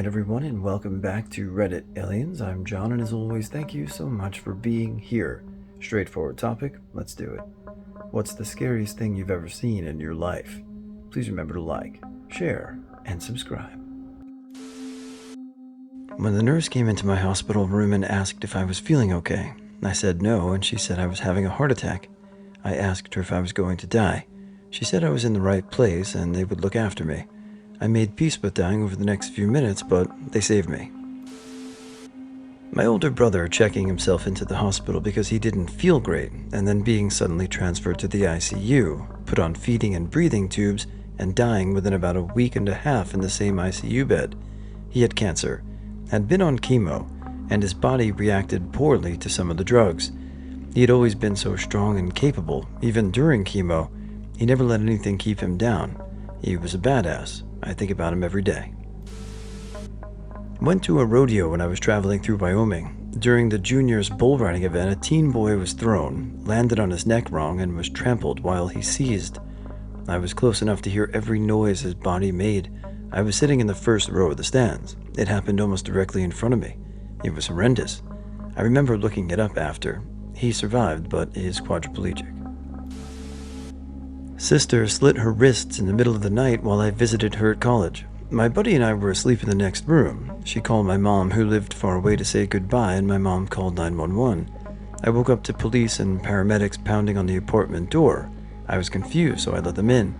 again, everyone, and welcome back to Reddit Aliens. I'm John, and as always, thank you so much for being here. Straightforward topic, let's do it. What's the scariest thing you've ever seen in your life? Please remember to like, share, and subscribe. When the nurse came into my hospital room and asked if I was feeling okay, I said no, and she said I was having a heart attack. I asked her if I was going to die. She said I was in the right place and they would look after me. I made peace with dying over the next few minutes, but they saved me. My older brother checking himself into the hospital because he didn't feel great, and then being suddenly transferred to the ICU, put on feeding and breathing tubes, and dying within about a week and a half in the same ICU bed. He had cancer, had been on chemo, and his body reacted poorly to some of the drugs. He had always been so strong and capable, even during chemo. He never let anything keep him down. He was a badass. I think about him every day. Went to a rodeo when I was traveling through Wyoming. During the juniors bull riding event, a teen boy was thrown, landed on his neck wrong, and was trampled while he seized. I was close enough to hear every noise his body made. I was sitting in the first row of the stands. It happened almost directly in front of me. It was horrendous. I remember looking it up after. He survived, but is quadriplegic. Sister slit her wrists in the middle of the night while I visited her at college. My buddy and I were asleep in the next room. She called my mom, who lived far away, to say goodbye, and my mom called 911. I woke up to police and paramedics pounding on the apartment door. I was confused, so I let them in.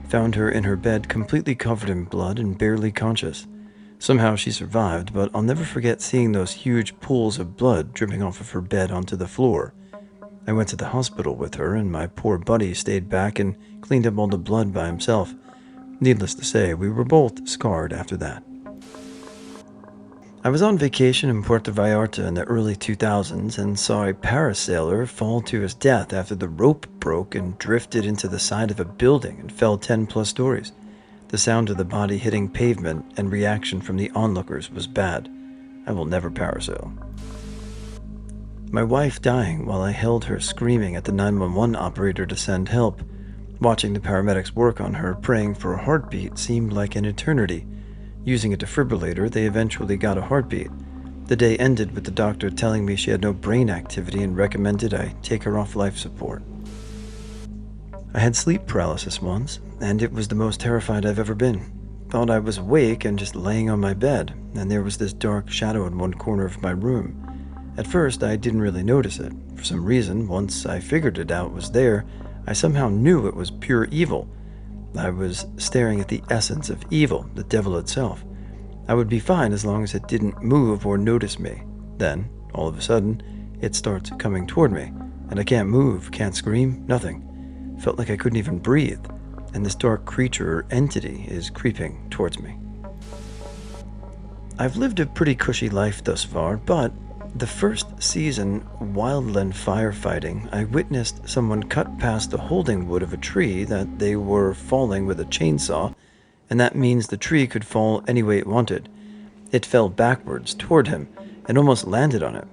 Found her in her bed, completely covered in blood and barely conscious. Somehow she survived, but I'll never forget seeing those huge pools of blood dripping off of her bed onto the floor. I went to the hospital with her, and my poor buddy stayed back and cleaned up all the blood by himself. Needless to say, we were both scarred after that. I was on vacation in Puerto Vallarta in the early 2000s and saw a parasailer fall to his death after the rope broke and drifted into the side of a building and fell 10 plus stories. The sound of the body hitting pavement and reaction from the onlookers was bad. I will never parasail. My wife dying while I held her screaming at the 911 operator to send help. Watching the paramedics work on her, praying for a heartbeat, seemed like an eternity. Using a defibrillator, they eventually got a heartbeat. The day ended with the doctor telling me she had no brain activity and recommended I take her off life support. I had sleep paralysis once, and it was the most terrified I've ever been. Thought I was awake and just laying on my bed, and there was this dark shadow in one corner of my room. At first, I didn't really notice it. For some reason, once I figured it out was there, I somehow knew it was pure evil. I was staring at the essence of evil, the devil itself. I would be fine as long as it didn't move or notice me. Then, all of a sudden, it starts coming toward me, and I can't move, can't scream, nothing. Felt like I couldn't even breathe, and this dark creature or entity is creeping towards me. I've lived a pretty cushy life thus far, but the first season wildland firefighting, I witnessed someone cut past the holding wood of a tree that they were falling with a chainsaw, and that means the tree could fall any way it wanted. It fell backwards toward him and almost landed on him.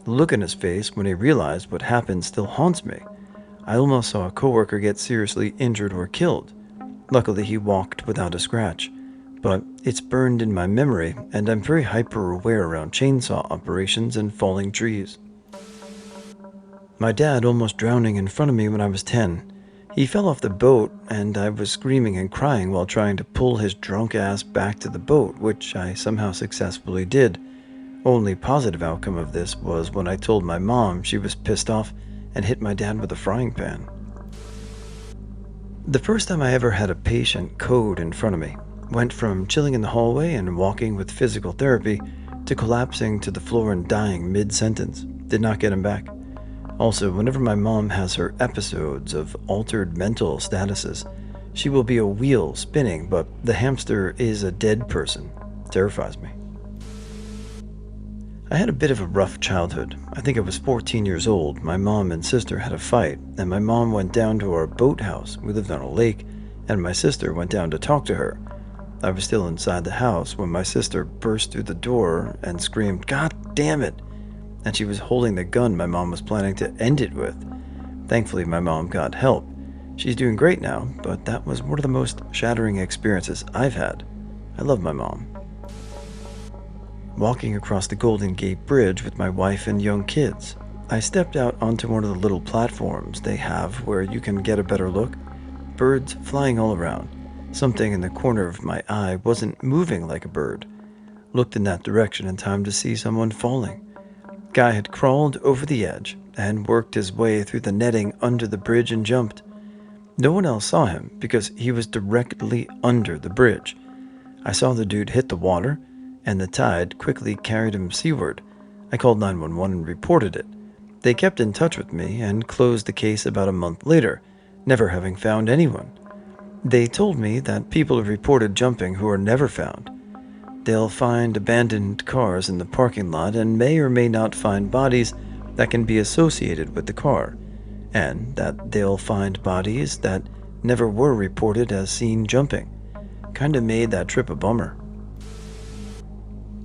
The look in his face when he realized what happened still haunts me. I almost saw a coworker get seriously injured or killed. Luckily, he walked without a scratch. But it's burned in my memory, and I'm very hyper-aware around chainsaw operations and falling trees. My dad almost drowning in front of me when I was 10. He fell off the boat, and I was screaming and crying while trying to pull his drunk ass back to the boat, which I somehow successfully did. Only positive outcome of this was when I told my mom. She was pissed off and hit my dad with a frying pan. The first time I ever had a patient code in front of me. Went from chilling in the hallway and walking with physical therapy to collapsing to the floor and dying mid-sentence. Did not get him back. Also, whenever my mom has her episodes of altered mental statuses, she will be a wheel spinning, but the hamster is a dead person. Terrifies me. I had a bit of a rough childhood. I think I was 14 years old. My mom and sister had a fight, and my mom went down to our boathouse. We lived on a lake, and my sister went down to talk to her. I was still inside the house when my sister burst through the door and screamed, "God damn it!" And she was holding the gun my mom was planning to end it with. Thankfully, my mom got help. She's doing great now, but that was one of the most shattering experiences I've had. I love my mom. walking across the Golden Gate Bridge with my wife and young kids. I stepped out onto one of the little platforms they have where you can get a better look. Birds flying all around. Something in the corner of my eye wasn't moving like a bird. Looked in that direction in time to see someone falling. Guy had crawled over the edge and worked his way through the netting under the bridge and jumped. No one else saw him because he was directly under the bridge. I saw the dude hit the water, and the tide quickly carried him seaward. I called 911 and reported it. They kept in touch with me and closed the case about a month later, never having found anyone. They told me that people have reported jumping who are never found. They'll find abandoned cars in the parking lot and may or may not find bodies that can be associated with the car, and that they'll find bodies that never were reported as seen jumping. Kinda made that trip a bummer.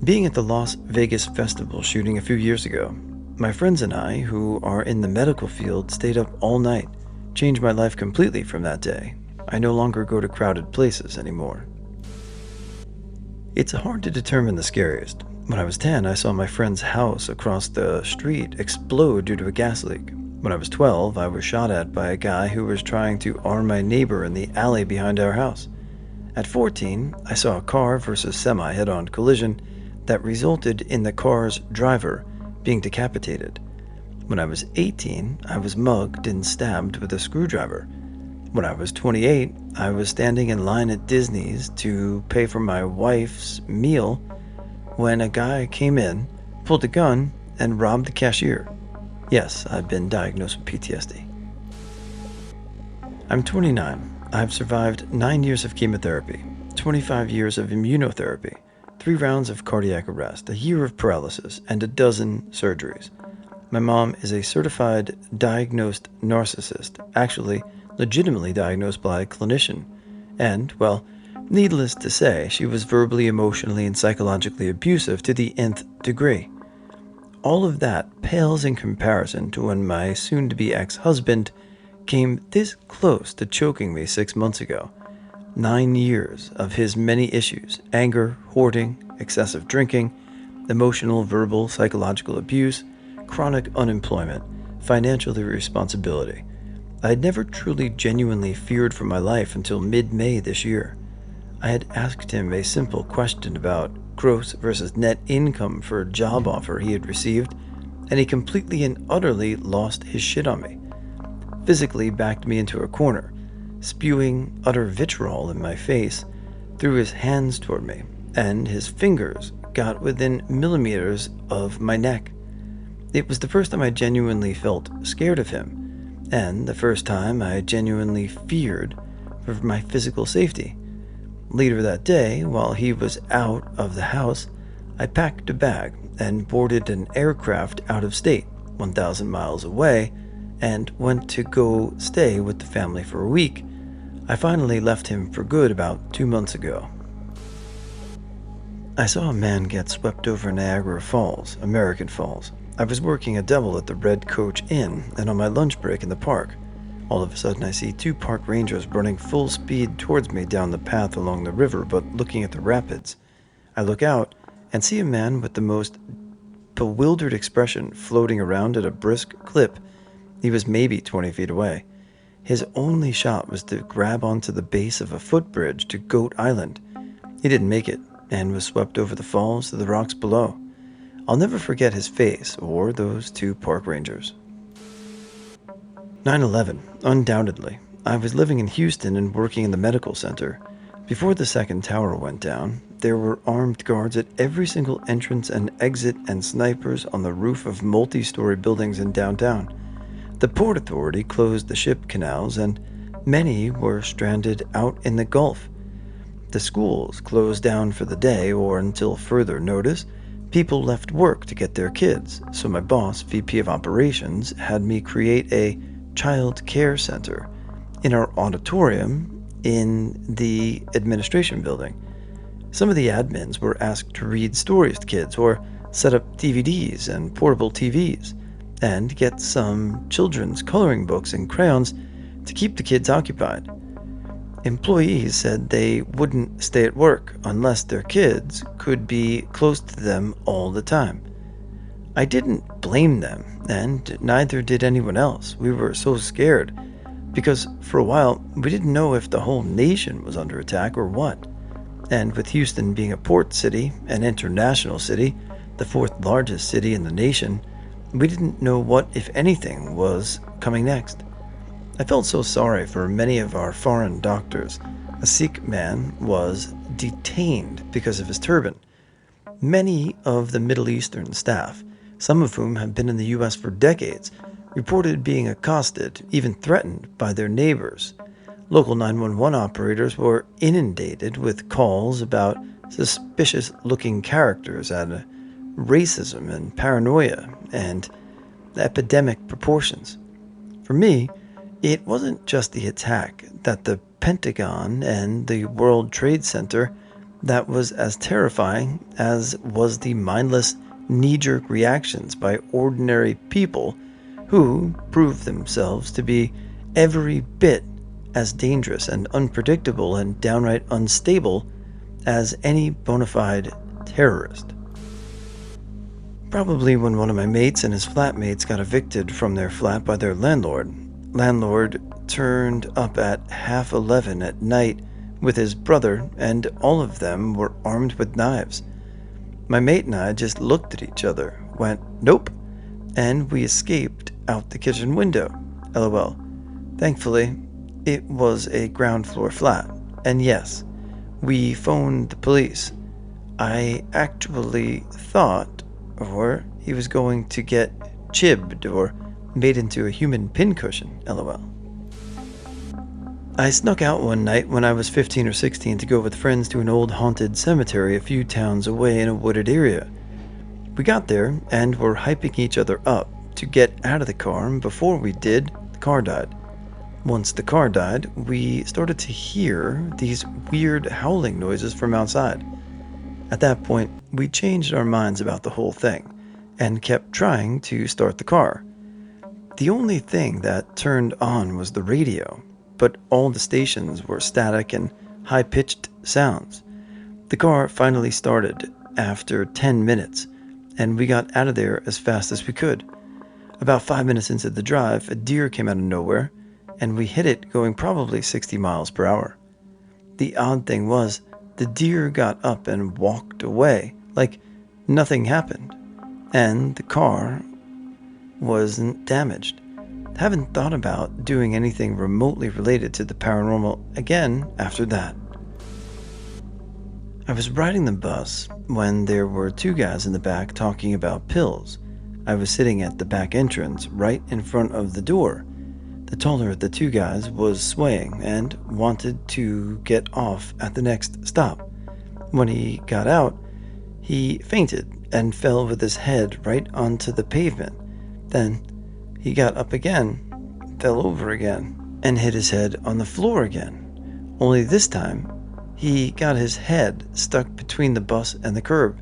Being at the Las Vegas Festival shooting a few years ago, my friends and I, who are in the medical field, stayed up all night. Changed my life completely from that day. I no longer go to crowded places anymore. It's hard to determine the scariest. When I was 10, I saw my friend's house across the street explode due to a gas leak. When I was 12, I was shot at by a guy who was trying to arm my neighbor in the alley behind our house. At 14, I saw a car versus semi head-on collision that resulted in the car's driver being decapitated. When I was 18, I was mugged and stabbed with a screwdriver. When I was 28, I was standing in line at Disney's to pay for my wife's meal when a guy came in, pulled a gun, and robbed the cashier. Yes, I've been diagnosed with PTSD. I'm 29. I've survived 9 years of chemotherapy, 25 years of immunotherapy, 3 rounds of cardiac arrest, a year of paralysis, and a dozen surgeries. My mom is a certified diagnosed narcissist, actually legitimately diagnosed by a clinician. And, well, needless to say, she was verbally, emotionally, and psychologically abusive to the nth degree. All of that pales in comparison to when my soon-to-be ex-husband came this close to choking me 6 months ago. 9 years of his many issues: anger, hoarding, excessive drinking, emotional, verbal, psychological abuse, chronic unemployment, financial irresponsibility. I had never truly genuinely feared for my life until mid-May this year. I had asked him a simple question about gross versus net income for a job offer he had received, and he completely and utterly lost his shit on me. Physically backed me into a corner, spewing utter vitriol in my face, threw his hands toward me, and his fingers got within millimeters of my neck. It was the first time I genuinely felt scared of him, and the first time I genuinely feared for my physical safety. Later that day, while he was out of the house, I packed a bag and boarded an aircraft out of state, 1,000 miles away, and went to go stay with the family for a week. I finally left him for good about 2 months ago. I saw a man get swept over Niagara Falls, American Falls. I was working a double at the Red Coach Inn and on my lunch break in the park. All of a sudden I see 2 park rangers running full speed towards me down the path along the river, but looking at the rapids. I look out and see a man with the most bewildered expression floating around at a brisk clip. He was maybe 20 feet away. His only shot was to grab onto the base of a footbridge to Goat Island. He didn't make it and was swept over the falls to the rocks below. I'll never forget his face or those 2 park rangers. 9/11, undoubtedly. I was living in Houston and working in the medical center. Before the second tower went down, there were armed guards at every single entrance and exit and snipers on the roof of multi-story buildings in downtown. The Port Authority closed the ship canals and many were stranded out in the Gulf. The schools closed down for the day or until further notice. People left work to get their kids, so my boss, VP of Operations, had me create a child care center in our auditorium in the administration building. Some of the admins were asked to read stories to kids or set up DVDs and portable TVs and get some children's coloring books and crayons to keep the kids occupied. Employees said they wouldn't stay at work unless their kids could be close to them all the time. I didn't blame them, and neither did anyone else. We were so scared because for a while we didn't know if the whole nation was under attack or what. And with Houston being a port city, an international city, the fourth largest city in the nation, we didn't know what, if anything, was coming next. I felt so sorry for many of our foreign doctors. A Sikh man was detained because of his turban. Many of the Middle Eastern staff, some of whom have been in the U.S. for decades, reported being accosted, even threatened by their neighbors. Local 911 operators were inundated with calls about suspicious-looking characters and racism and paranoia and epidemic proportions. For me, it wasn't just the attack that the Pentagon and the World Trade Center that was as terrifying as was the mindless knee-jerk reactions by ordinary people who proved themselves to be every bit as dangerous and unpredictable and downright unstable as any bona fide terrorist. Probably when one of my mates and his flatmates got evicted from their flat by their landlord turned up at 11:30 at night with his brother, and all of them were armed with knives. My mate and I just looked at each other, went, "Nope," and we escaped out the kitchen window. LOL. Thankfully, it was a ground floor flat, and yes, we phoned the police. I actually thought, or he was going to get chibbed or made into a human pincushion, LOL. I snuck out one night when I was 15 or 16 to go with friends to an old haunted cemetery a few towns away in a wooded area. We got there and were hyping each other up to get out of the car, and before we did, the car died. Once the car died, we started to hear these weird howling noises from outside. At that point, we changed our minds about the whole thing and kept trying to start the car. The only thing that turned on was the radio, but all the stations were static and high-pitched sounds. The car finally started after 10 minutes, and we got out of there as fast as we could. About 5 minutes into the drive, a deer came out of nowhere, and we hit it going probably 60 miles per hour. The odd thing was, the deer got up and walked away like nothing happened, and the car wasn't damaged. Haven't thought about doing anything remotely related to the paranormal again after that. I was riding the bus when there were two guys in the back talking about pills. I was sitting at the back entrance right in front of the door. The taller of the two guys was swaying and wanted to get off at the next stop. When he got out, he fainted and fell with his head right onto the pavement. Then he got up again, fell over again, and hit his head on the floor again. Only this time, he got his head stuck between the bus and the curb.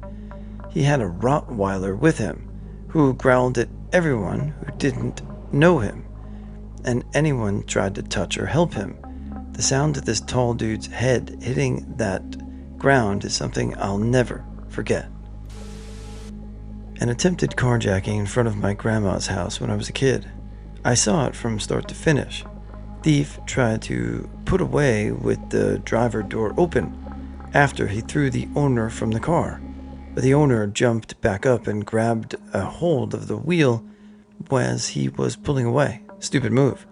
He had a Rottweiler with him, who growled at everyone who didn't know him, and anyone tried to touch or help him. The sound of this tall dude's head hitting that ground is something I'll never forget. An attempted carjacking in front of my grandma's house when I was a kid. I saw it from start to finish. Thief tried to put away with the driver door open after he threw the owner from the car, but the owner jumped back up and grabbed a hold of the wheel as he was pulling away. Stupid move.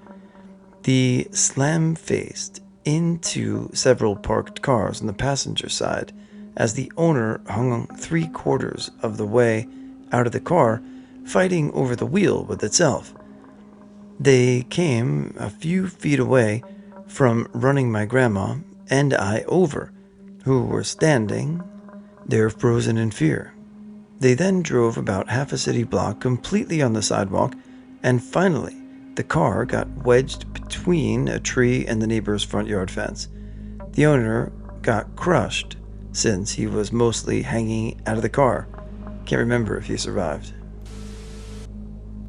The slam-faced into several parked cars on the passenger side as the owner hung 3/4 of the way out of the car, fighting over the wheel with itself. They came a few feet away from running my grandma and I over, who were standing there frozen in fear. They then drove about half a city block completely on the sidewalk, and finally the car got wedged between a tree and the neighbor's front yard fence. The owner got crushed since he was mostly hanging out of the car. Can't remember if he survived.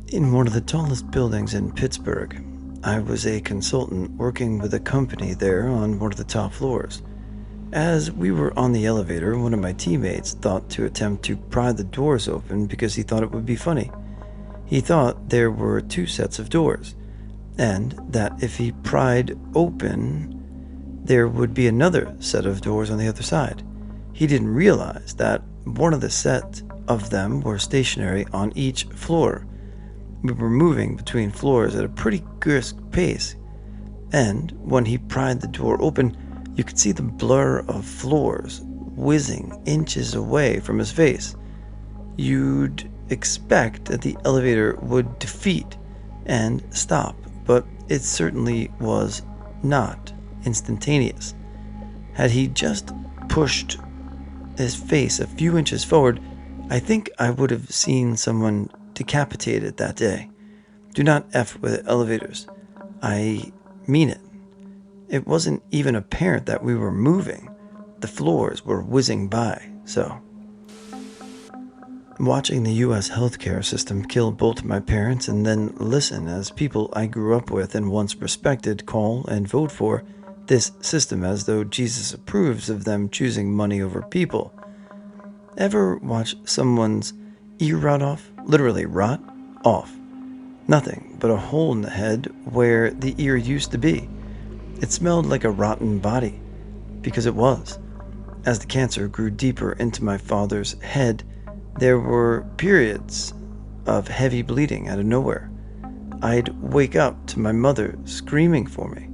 In one of the tallest buildings in Pittsburgh, I was a consultant working with a company there on one of the top floors. As we were on the elevator, one of my teammates thought to attempt to pry the doors open because he thought it would be funny. He thought there were two sets of doors, and that if he pried open, there would be another set of doors on the other side. He didn't realize that one of the set of them were stationary on each floor. We were moving between floors at a pretty brisk pace, and when he pried the door open, you could see the blur of floors whizzing inches away from his face. You'd expect that the elevator would defeat and stop, but it certainly was not instantaneous. Had he just pushed his face a few inches forward, I think I would have seen someone decapitated that day. Do not F with elevators. I mean it. It wasn't even apparent that we were moving. The floors were whizzing by, so. Watching the US healthcare system kill both my parents and then listen as people I grew up with and once respected call and vote for this system as though Jesus approves of them choosing money over people. Ever watch someone's ear rot off? Literally rot off. Nothing but a hole in the head where the ear used to be. It smelled like a rotten body, because it was. As the cancer grew deeper into my father's head, there were periods of heavy bleeding out of nowhere. I'd wake up to my mother screaming for me.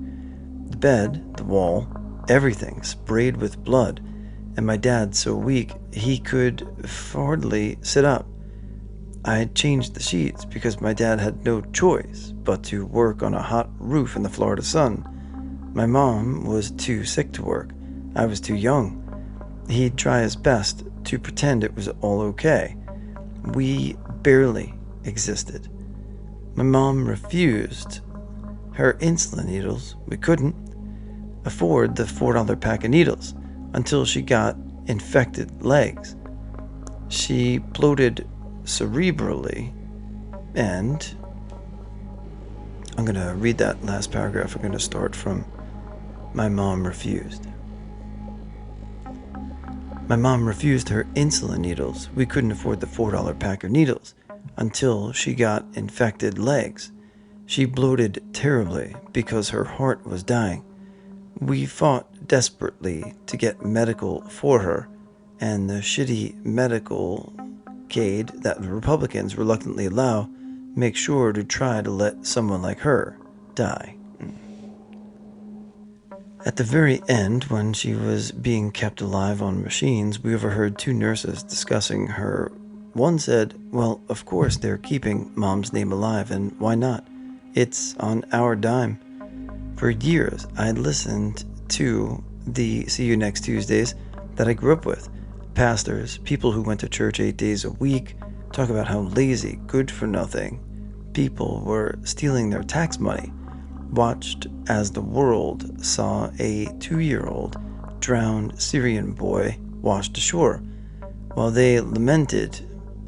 The bed, the wall, everything sprayed with blood, and my dad so weak he could hardly sit up. I had changed the sheets because my dad had no choice but to work on a hot roof in the Florida sun. My mom was too sick to work. I was too young. He'd try his best to pretend it was all okay. We barely existed. My mom refused her insulin needles. We couldn't afford the $4 pack of needles until she got infected legs. She bloated cerebrally, and I'm going to read that last paragraph. We're going to start from my mom refused. My mom refused her insulin needles. We couldn't afford the $4 pack of needles until she got infected legs. She bloated terribly because her heart was dying. We fought desperately to get medical for her, and the shitty medical aid that the Republicans reluctantly allow make sure to try to let someone like her die. At the very end, when she was being kept alive on machines, we overheard two nurses discussing her. One said, "Well, of course they're keeping Mom's name alive, and why not? It's on our dime." For years, I listened to the See You Next Tuesdays that I grew up with. Pastors, people who went to church 8 days a week, talk about how lazy, good-for-nothing people were stealing their tax money. Watched as the world saw a 2-year-old drowned Syrian boy washed ashore, while they lamented,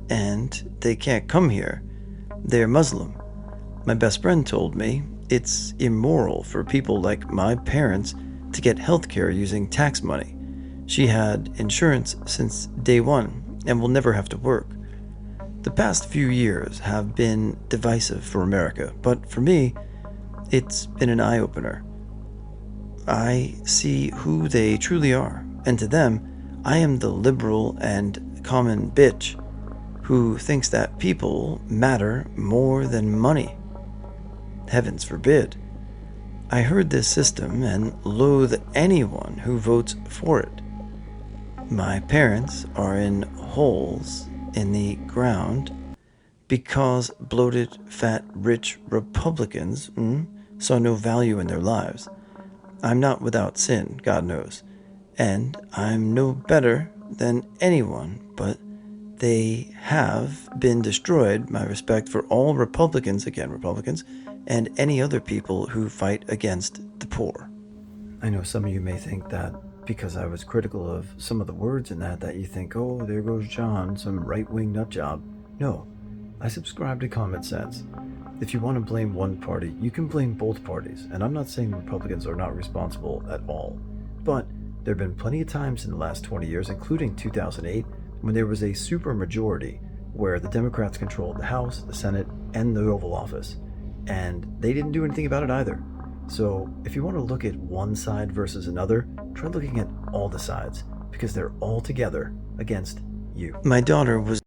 and they can't come here. They're Muslim. My best friend told me it's immoral for people like my parents to get health care using tax money. She had insurance since day one and will never have to work. The past few years have been divisive for America, but for me, it's been an eye-opener. I see who they truly are, and to them, I am the liberal and common bitch who thinks that people matter more than money. Heavens forbid. I heard this system and loathe anyone who votes for it. My parents are in holes in the ground because bloated, fat, rich Republicans saw no value in their lives. I'm not without sin, God knows, and I'm no better than anyone, but they have been destroyed, my respect for all Republicans, again Republicans, and any other people who fight against the poor. I know some of you may think that because I was critical of some of the words in that you think, oh, there goes John, some right-wing nutjob. No, I subscribe to common sense. If you want to blame one party, you can blame both parties, and I'm not saying Republicans are not responsible at all. But there have been plenty of times in the last 20 years, including 2008, when there was a supermajority where the Democrats controlled the House, the Senate, and the Oval Office. And they didn't do anything about it either. So if you want to look at one side versus another, try looking at all the sides, because they're all together against you. My daughter was